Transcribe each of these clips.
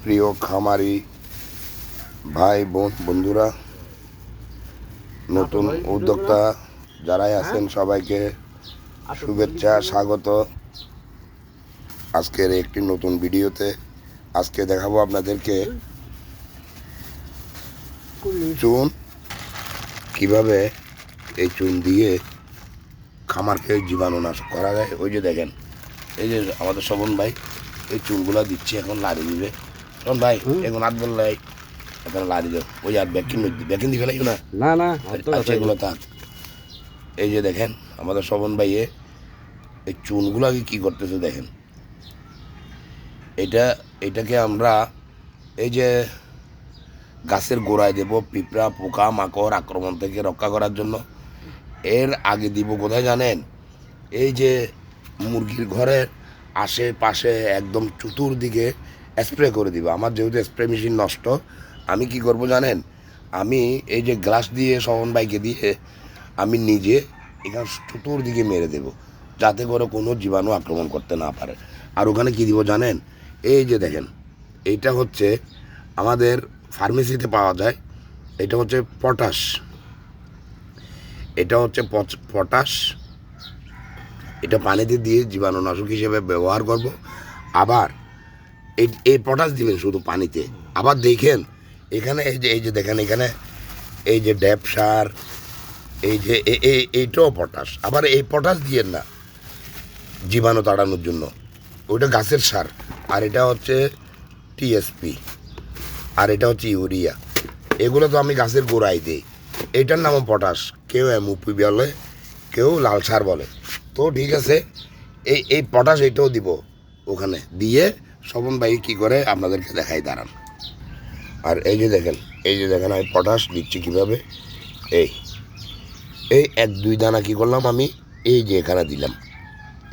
প্রিয় খামারি ভাই বোন বন্ধুরা, নতুন উদ্যোক্তা যারাই আছেন সবাইকে শুভেচ্ছা, স্বাগত আজকের একটি নতুন ভিডিওতে। আজকে দেখাবো আপনাদেরকে চুন কিভাবে এই চুন দিয়ে খামারকে জীবাণুনাশক করা যায়। ওই যে দেখেন, এই যে আমাদের শোভন ভাই এই চুনগুলা দিচ্ছে, এখন লাড়ি দিবে। শোভন ভাই এখন হাত বললে এখন লাড়ি দেব, ওই আর ব্যাকিং দিবে লাগবে না, না না আচ্ছা এগুলো থাক। এই যে দেখেন আমাদের শোভন ভাই এই চুনগুলাকে কি করতেছে দেখেন। এটাকে আমরা এই যে গাছের গোড়ায় দেব পিঁপড়া পোকা মাকড় আক্রমণ থেকে রক্ষা করার জন্য। এর আগে দিব কোথায় জানেন, এই যে মুরগির ঘরের আশেপাশে একদম চতুর্দিকে স্প্রে করে দিব। আমার যেহেতু স্প্রে মেশিন নষ্ট, আমি কি করব জানেন, আমি এই যে গ্লাস দিয়ে শোভন ভাইকে দিয়ে আমি নিজে এখানে চতুর্দিকে মেরে দেব, যাতে করে কোনো জীবাণু আক্রমণ করতে না পারে। আর ওখানে কি দিব জানেন, এই যে দেখেন এইটা হচ্ছে আমাদের ফার্মেসিতে পাওয়া যায়, এটা হচ্ছে পটাশ, এটা হচ্ছে পটাশ। এটা পানিতে দিয়ে জীবাণুনাশক হিসেবে ব্যবহার করব। আবার এই পটাশ দিবেন শুধু পানিতে। আবার দেখেন এখানে এই যে দেখেন এখানে এই যে ড্যাপ সার, এই যে এইটাও পটাশ। আবার এই পটাশ দিয়ে না জীবাণু তাড়ানোর জন্য, ওইটা গাছের সার। আর এটা হচ্ছে টিএসপি, আর এটা হচ্ছে ইউরিয়া। এগুলো তো আমি গাছের গোড়ায় দিই। এটার নামও পটাশ, কেউ এমওপি বলে, কেউ লাল সার বলে। তো ঠিক আছে, এই পটাশ এইটাও দিব ওখানে দিয়ে। শোভন ভাই কী করে আপনাদেরকে দেখাই, দাঁড়ান। আর এই যে দেখেন আমি পটাশ দিচ্ছি কীভাবে। এই এক দুই দানা কী করলাম আমি, এই যে এখানে দিলাম।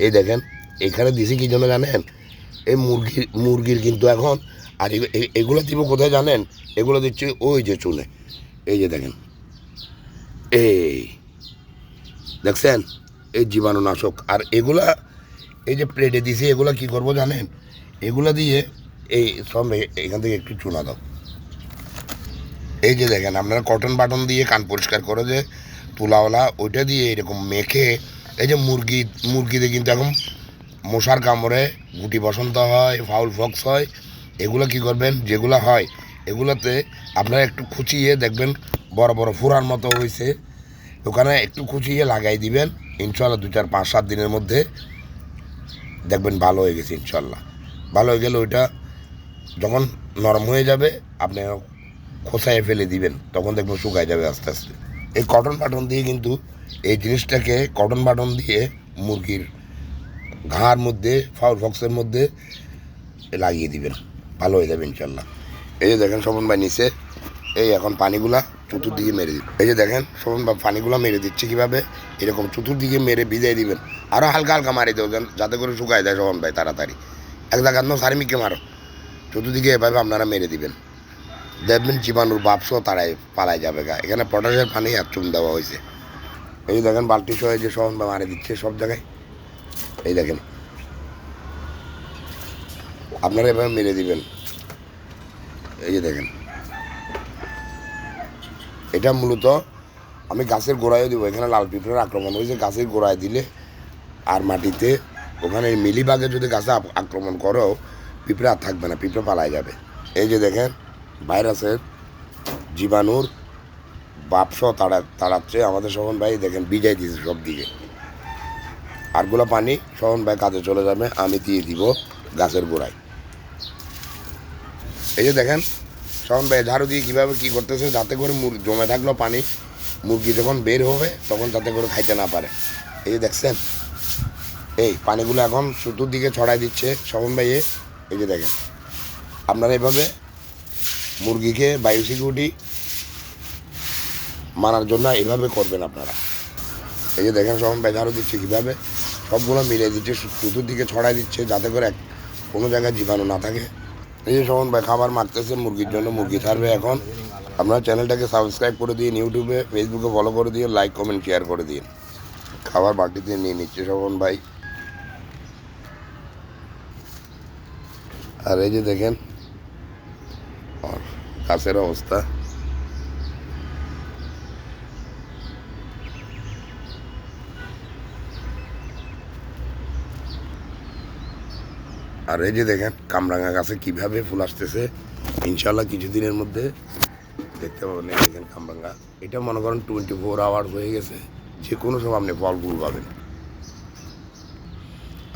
এই দেখেন এখানে দিছি কী জন্য জানেন, এই মুরগির কিন্তু এখন। আর এগুলো দিব কোথায় জানেন, এগুলো দিচ্ছি ওই যে চুনে। এই যে দেখেন, এই দেখছেন এই জীবাণুনাশক। আর এগুলা এই যে প্লেটে দিছি, এগুলো কি করব জানেন, এগুলো দিয়ে এই সব এখান থেকে একটু চুনা দাও। এই যে দেখেন আপনারা কটন বাটন দিয়ে কান পরিষ্কার করে যে তুলাওয়ালা, ওইটা দিয়ে এরকম মেখে, এই যে মুরগিদের কিন্তু এখন মশার কামড়ে গুটি বসন্ত হয়, ফাউল ফক্স হয়। এগুলো কি করবেন, যেগুলো হয় এগুলোতে আপনারা একটু খুঁচিয়ে দেখবেন বড় বড় ফোড়ার মতো হয়েছে, ওখানে একটু খুঁচিয়ে লাগাই দিবেন। ইনশাল্লাহ 2-4-5-7 দিনের মধ্যে দেখবেন ভালো হয়ে গেছে। ইনশাল্লাহ ভালো হয়ে গেলে ওইটা যখন নরম হয়ে যাবে আপনি খোসায় ফেলে দিবেন, তখন দেখবেন শুকায় যাবে আস্তে আস্তে। এই কটন বাটন দিয়ে কিন্তু এই জিনিসটাকে কটন বাটন দিয়ে মুরগির ঘাড় মধ্যে ফাউল ফক্সের মধ্যে লাগিয়ে দিবেন, ভালো হয়ে যাবে ইনশাল্লাহ। এই যে দেখেন শোভন ভাই নিচে এই এখন পানিগুলা চতুর্দিকে মেরে দিন। এই যে দেখেন শোভন ভাই পানিগুলা মেরে দিচ্ছে কীভাবে, এরকম চতুর্দিকে মেরে ভিজাই দিবেন। আরও হালকা হালকা মারি দেবেন যাতে করে শুকায় যায় শোভন ভাই তাড়াতাড়ি। এক জায়গার সারিমিকে মারো, চতুর্দিকে এভাবে আপনারা মেরে দিবেন, দেখবেন জীবাণুর বাপসও তারাই পালাই যাবে গা। এখানে পটাশের পানি আর চুন দেওয়া হয়েছে। এই যে দেখেন বালতি সহ যে শোভন ভাই মারে দিচ্ছে সব জায়গায়। এই দেখেন আপনারা এভাবে মেরে দিবেন। এই যে দেখেন এটা মূলত আমি গাছের গোড়ায় দিব। এখানে লাল পিঁপড়ার আক্রমণ হয়েছে, গাছের গোড়ায় দিলে আর মাটিতে ওখানে মিলিবাগে যদি গাছে আক্রমণ করো, পিঁপড়া আর থাকবে না, পিঁপড়া পালায় যাবে। এই যে দেখেন ভাইরাসের জীবাণুর বাপস তাড়াচ্ছে আমাদের শোভন ভাই। দেখেন ভিজাই দিয়েছে সব দিকে। আরগুলো পানি শোভন ভাই কাজে চলে যাবে, আমি দিয়ে দিব গাছের গোড়ায়। এই যে দেখেন শোভন ভাই ঝাড়ু দিয়ে কীভাবে কী করতেছে, যাতে করে জমে থাকলো পানি মুরগি যখন বের হবে তখন যাতে করে খাইতে না পারে। এই যে দেখছেন এই পানিগুলো এখন চতুর্দিকে ছড়াই দিচ্ছে শোভন ভাইয়ে। এই যে দেখেন আপনারা এভাবে মুরগিকে বায়ু সিকিউরিটি মানার জন্য এভাবে করবেন আপনারা। এই যে দেখেন শোভন ভাই ঝাড়ু দিচ্ছে কীভাবে, সবগুলো মিলে দিচ্ছে, চতুর্দিকে ছড়াই দিচ্ছে যাতে করে কোনো জায়গায় জীবাণু না থাকে। এই যে শোভন ভাই খাবার মারতেছে মুরগির জন্য, মুরগি ছাড়বে এখন। আপনারা চ্যানেলটাকে সাবস্ক্রাইব করে দিন, ইউটিউবে ফেসবুকে ফলো করে দিন, লাইক কমেন্ট শেয়ার করে দিন। খাবার বাটিতে নিয়ে নিচ্ছে শোভন ভাই। আর এই যে দেখেন গাছের অবস্থা। আর এই যে দেখেন কামরাঙা গাছে কিভাবে ফুল আসতেছে, ইনশাল্লাহ কিছুদিনের মধ্যে দেখতে পাবেন। এই দেখেন কামরাঙা, এটা মনে করেন 24 আওয়ার্স হয়ে গেছে, যে কোনো সময় আপনি ফল ফুল পাবেন।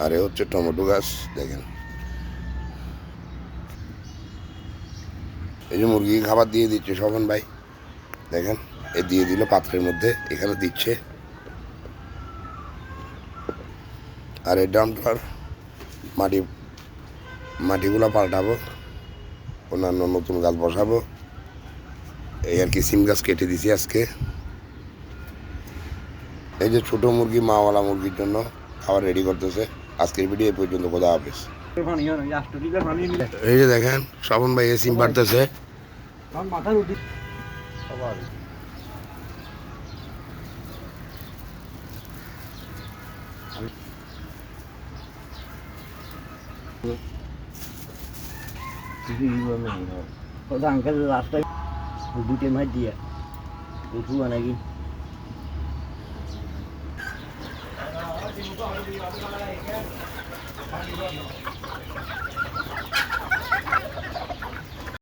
আর এ হচ্ছে টমেটো গাছ দেখেন। এই যে মুরগি খাবার দিয়ে দিচ্ছে শোভন ভাই, দেখেন এ দিয়ে দিল পাত্রের মধ্যে, এখানে দিচ্ছে। আর এই ড্রামটার মাটিগুলো পাল্টাবো, অন্যান্য নতুন গাছ বসাবো। এই আর কি, সিম গাছ কেটে দিছি আজকে। এই যে ছোট মুরগি মাওয়ালা মুরগির জন্য খাবার রেডি করতেছে। আজকের ভিডিও এই পর্যন্ত, খোদা হাফেজ। এই যে দেখেন শ্রাবণ ভাই এ সিম পারতেছে। আঙ্কেল রাস্তায় দুটো মাছ দিয়ে একটু নাকি